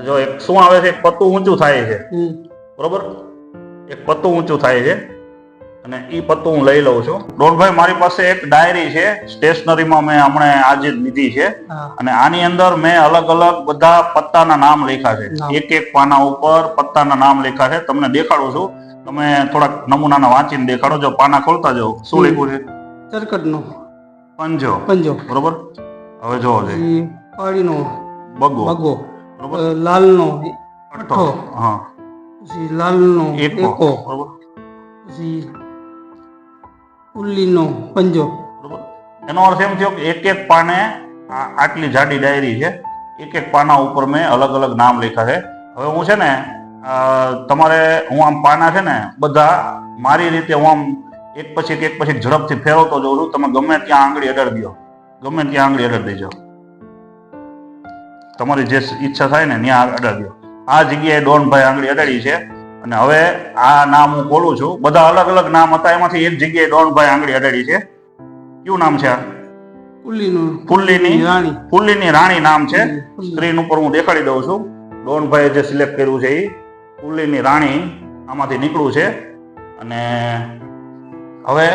જો એક શું આવે છે, એક પત્તું ઊંચું થાય છે, બરોબર, એક પત્તું ઊંચું થાય છે અને ઈ પત્તું હું લઈ લઉં છું. ડોનભાઈ, મારી પાસે એક ડાયરી છે, સ્ટેશનરીમાં મેં હમણાં આજે જ લીધી છે અને આની અંદર મેં અલગ અલગ બધા પત્તાના નામ લખ્યા છે. એક એક પાના ઉપર પત્તાના નામ લખ્યા છે. તમને દેખાડું છું, તમે થોડાક નમૂનાના વાંચીને દેખાડો. જો પાના ખોલતા જાઓ. શું લખ્યું છે? ચરકટનો પંજો. પંજો, બરોબર. હવે જોવો છે પાડીનો બગો, બગો, બરોબર, લાલનો અઠ્ઠો, હા, પછી લાલનો એકો, એકો, બરોબર, પછી ઉલ્લીનો પંજો. બરોબર. એનો અર્થ એમ થયો કે એક એક પાને આટલી જાડી ડાયરી છે, એક એક પાના ઉપર મેં અલગ અલગ નામ લખ્યા છે. હવે હું છે ને તમારે હું આમ પાના છે ને બધા મારી રીતે હું આમ એક પછી ઝડપથી ફેરવતો જઉં છું. તમે ગમે ત્યાં આંગળી અડાડી દો, ગમે ત્યાં આંગળી અડાડી દેજો, તમારી જે ઈચ્છા થાય ને ત્યાં અડાડી દો. આ જગ્યાએ ડોનભાઈ આંગળી અડાડી છે અને હવે આ નામ હું ખોલું છું. બધા અલગ અલગ નામ હતા, એમાંથી એક જગ્યાએ ડોનભાઈ આંગળી અડાડી છે. કયું નામ છે આ? ફુલ્લીની રાણી નામ છે. સ્ક્રીન ઉપર હું દેખાડી દઉં છું. ડોનભાઈએ જે સિલેક્ટ કર્યું છે એ ફુલ્લીની રાણી આમાંથી નીકળ્યું છે. અને હવે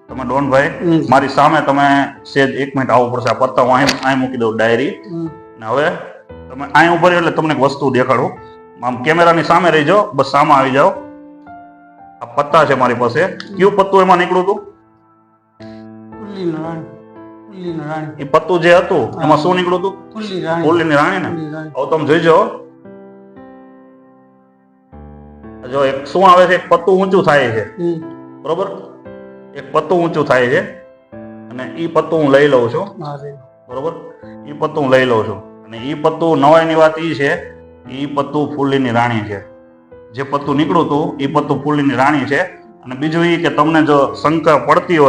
તમે ડોનભાઈ મારી સામે તમે સેજ 1 મિનિટ આવવું પડશે. આ પત્તા હું અહીં મૂકી દઉં ડાયરી. અને હવે તમે અહીં ઉભા રહ્યો એટલે તમને એક વસ્તુ દેખાડું. આમ કેમેરાની સામે રહી જાઓ, બસ સામે આવી જાઓ. આ પત્તા છે મારી પાસે. કયું પત્તું એમાં નીકળ્યું હતું? એ પત્તું જે હતું એમાં શું નીકળ્યું હતું? ફુલ્લીની રાણી ને. હવે તમે જોઈજો. જો એક શું આવે છે, એક પત્તું ઊંચું થાય છે, બરોબર, એક પત્તું ઊંચું થાય છે અને ઈ પત્તું હું લઈ લઉં છું, બરોબર, ઈ પત્તું હું લઈ લઉં છું. અને ઈ પત્તું, નવાઈની વાત ઈ છે, ઈ પત્તું ફુલ્લીની રાણી છે. જે પત્તું નીકળ્યું હતું ઈ પત્તું ફુલ્લીની રાણી છે. અને બીજું એ કે તમને જો શંકા પડતી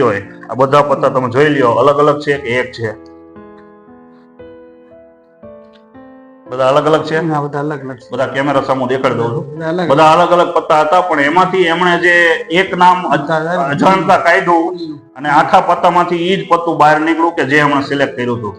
હોય, આ બધા પત્તા તમે જોઈ લ્યો, અલગ અલગ છે કે એક છે? બધા અલગ અલગ છે. બધા કેમેરા સામે દેખાડી દઉં છું. બધા અલગ અલગ પત્તા હતા, પણ એમાંથી એમણે જે એક નામ અજાણતા કાઢ્યું અને આખા પત્તામાંથી ઈ જ પત્તું બહાર નીકળ્યું કે જે એમણે સિલેક્ટ કર્યું હતું.